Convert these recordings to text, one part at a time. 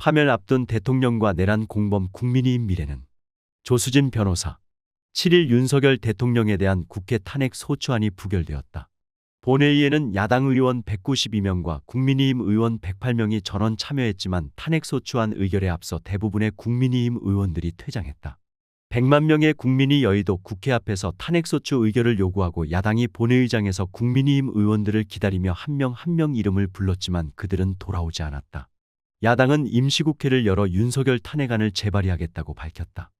파면 앞둔 대통령과 내란 공범 국민의힘 미래는. 조수진 변호사. 7일 윤석열 대통령에 대한 국회 탄핵 소추안이 부결되었다. 본회의에는 야당 의원 192명과 국민의힘 의원 108명이 전원 참여했지만 탄핵 소추안 의결에 앞서 대부분의 국민의힘 의원들이 퇴장했다. 100만 명의 국민이 여의도 국회 앞에서 탄핵소추 의결을 요구하고 야당이 본회의장에서 국민의힘 의원들을 기다리며 한 명 한 명 이름을 불렀지만 그들은 돌아오지 않았다. 야당은 임시국회를 열어 윤석열 탄핵안을 재발의하겠다고 밝혔다.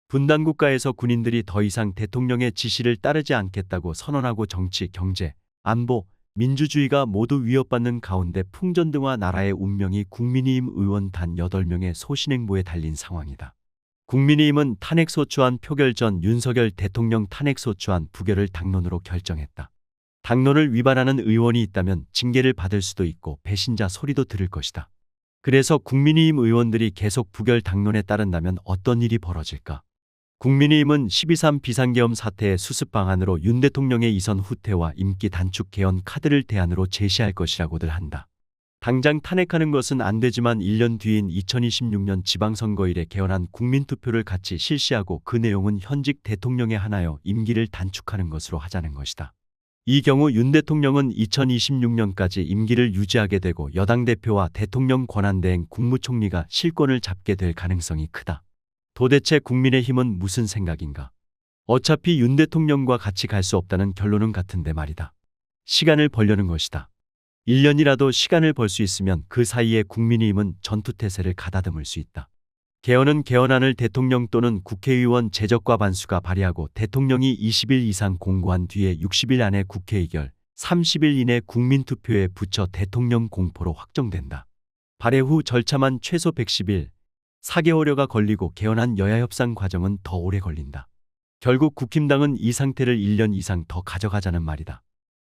분단국가에서 군인들이 더 이상 대통령의 지시를 따르지 않겠다고 선언하고 정치, 경제, 안보, 민주주의가 모두 위협받는 가운데 풍전등화 나라의 운명이 국민의힘 의원 단 8명의 소신행보에 달린 상황이다. 국민의힘은 탄핵소추안 표결 전 윤석열 대통령 탄핵소추안 부결을 당론으로 결정했다. 당론을 위반하는 의원이 있다면 징계를 받을 수도 있고 배신자 소리도 들을 것이다. 그래서 국민의힘 의원들이 계속 부결 당론에 따른다면 어떤 일이 벌어질까? 국민의힘은 12.3 비상계엄 사태의 수습 방안으로 윤 대통령의 이선 후퇴와 임기 단축 개헌 카드를 대안으로 제시할 것이라고들 한다. 당장 탄핵하는 것은 안 되지만 1년 뒤인 2026년 지방선거일에 개헌안 국민투표를 같이 실시하고 그 내용은 현직 대통령에 한하여 임기를 단축하는 것으로 하자는 것이다. 이 경우 윤 대통령은 2026년까지 임기를 유지하게 되고 여당 대표와 대통령 권한대행 국무총리가 실권을 잡게 될 가능성이 크다. 도대체 국민의힘은 무슨 생각인가? 어차피 윤 대통령과 같이 갈 수 없다는 결론은 같은데 말이다. 시간을 벌려는 것이다. 1년이라도 시간을 벌 수 있으면 그 사이에 국민의힘은 전투태세를 가다듬을 수 있다. 개헌은 개헌안을 대통령 또는 국회의원 제적과 반수가 발의하고 대통령이 20일 이상 공고한 뒤에 60일 안에 국회 의결, 30일 이내 국민투표에 붙여 대통령 공포로 확정된다. 발의 후 절차만 최소 110일, 4개월여가 걸리고 개헌안 여야 협상 과정은 더 오래 걸린다. 결국 국힘당은 이 상태를 1년 이상 더 가져가자는 말이다.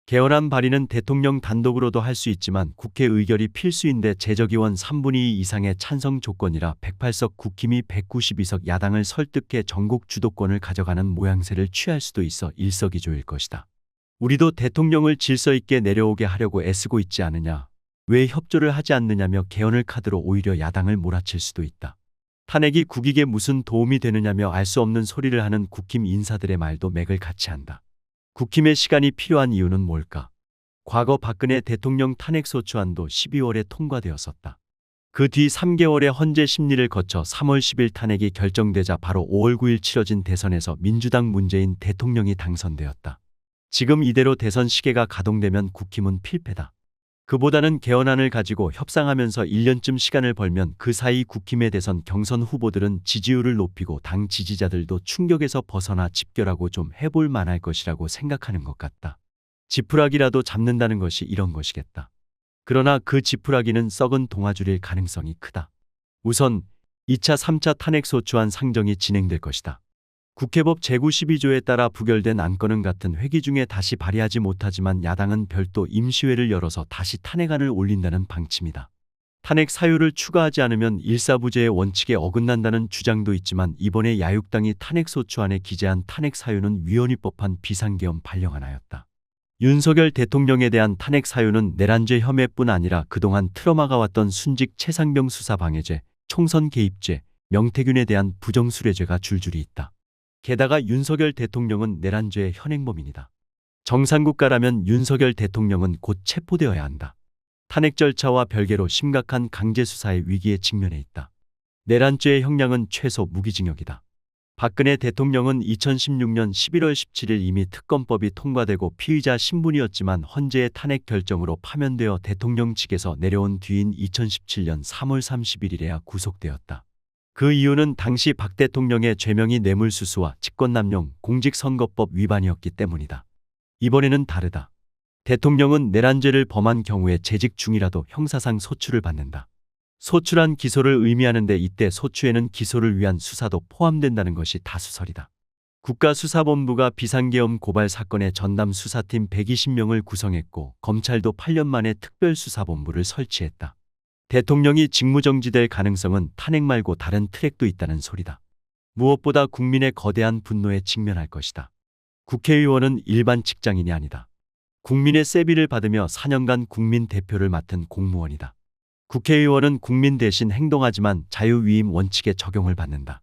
개헌안 발의는 대통령 단독으로도 할 수 있지만 국회 의결이 필수인데 제적의원 3분의 2 이상의 찬성 조건이라 108석 국힘이 192석 야당을 설득해 전국 주도권을 가져가는 모양새를 취할 수도 있어 일석이조일 것이다. 우리도 대통령을 질서 있게 내려오게 하려고 애쓰고 있지 않느냐. 왜 협조를 하지 않느냐며 개헌을 카드로 오히려 야당을 몰아칠 수도 있다. 탄핵이 국익에 무슨 도움이 되느냐며 알 수 없는 소리를 하는 국힘 인사들의 말도 맥을 같이 한다. 국힘의 시간이 필요한 이유는 뭘까? 과거 박근혜 대통령 탄핵소추안도 12월에 통과되었었다. 그 뒤 3개월의 헌재 심리를 거쳐 3월 10일 탄핵이 결정되자 바로 5월 9일 치러진 대선에서 민주당 문재인 대통령이 당선되었다. 지금 이대로 대선 시계가 가동되면 국힘은 필패다. 그보다는 개헌안을 가지고 협상하면서 1년쯤 시간을 벌면 그 사이 국힘의 대선 경선 후보들은 지지율을 높이고 당 지지자들도 충격에서 벗어나 집결하고 좀 해볼 만할 것이라고 생각하는 것 같다. 지푸라기라도 잡는다는 것이 이런 것이겠다. 그러나 그 지푸라기는 썩은 동아줄일 가능성이 크다. 우선 2차, 3차 탄핵소추안 상정이 진행될 것이다. 국회법 제92조에 따라 부결된 안건은 같은 회기 중에 다시 발의하지 못하지만 야당은 별도 임시회를 열어서 다시 탄핵안을 올린다는 방침이다. 탄핵 사유를 추가하지 않으면 일사부재의 원칙에 어긋난다는 주장도 있지만 이번에 야육당이 탄핵소추안에 기재한 탄핵 사유는 위헌위법한 비상계엄 발령안이었다. 윤석열 대통령에 대한 탄핵 사유는 내란죄 혐의뿐 아니라 그동안 트라우마가 왔던 순직 최상병 수사 방해죄, 총선 개입죄, 명태균에 대한 부정수뢰죄가 줄줄이 있다. 게다가 윤석열 대통령은 내란죄의 현행범인이다. 정상국가라면 윤석열 대통령은 곧 체포되어야 한다. 탄핵 절차와 별개로 심각한 강제수사의 위기에 직면해 있다. 내란죄의 형량은 최소 무기징역이다. 박근혜 대통령은 2016년 11월 17일 이미 특검법이 통과되고 피의자 신분이었지만 헌재의 탄핵 결정으로 파면되어 대통령 측에서 내려온 뒤인 2017년 3월 31일에야 구속되었다. 그 이유는 당시 박 대통령의 죄명이 뇌물수수와 직권남용, 공직선거법 위반이었기 때문이다. 이번에는 다르다. 대통령은 내란죄를 범한 경우에 재직 중이라도 형사상 소추를 받는다. 소추란 기소를 의미하는데 이때 소추에는 기소를 위한 수사도 포함된다는 것이 다수설이다. 국가수사본부가 비상계엄 고발 사건의 전담 수사팀 120명을 구성했고 검찰도 8년 만에 특별수사본부를 설치했다. 대통령이 직무정지될 가능성은 탄핵 말고 다른 트랙도 있다는 소리다. 무엇보다 국민의 거대한 분노에 직면할 것이다. 국회의원은 일반 직장인이 아니다. 국민의 세비를 받으며 4년간 국민 대표를 맡은 공무원이다. 국회의원은 국민 대신 행동하지만 자유위임 원칙에 적용을 받는다.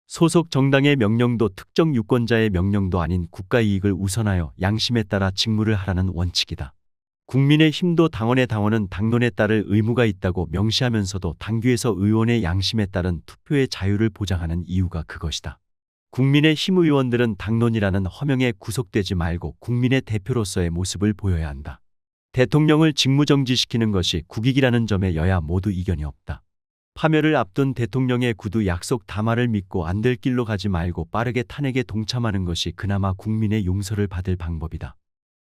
소속 정당의 명령도 특정 유권자의 명령도 아닌 국가이익을 우선하여 양심에 따라 직무를 하라는 원칙이다. 국민의힘도 당원의 당원은 당론에 따를 의무가 있다고 명시하면서도 당규에서 의원의 양심에 따른 투표의 자유를 보장하는 이유가 그것이다. 국민의힘 의원들은 당론이라는 허명에 구속되지 말고 국민의 대표로서의 모습을 보여야 한다. 대통령을 직무정지시키는 것이 국익이라는 점에 여야 모두 이견이 없다. 파멸을 앞둔 대통령의 구두 약속 담화를 믿고 안 될 길로 가지 말고 빠르게 탄핵에 동참하는 것이 그나마 국민의 용서를 받을 방법이다.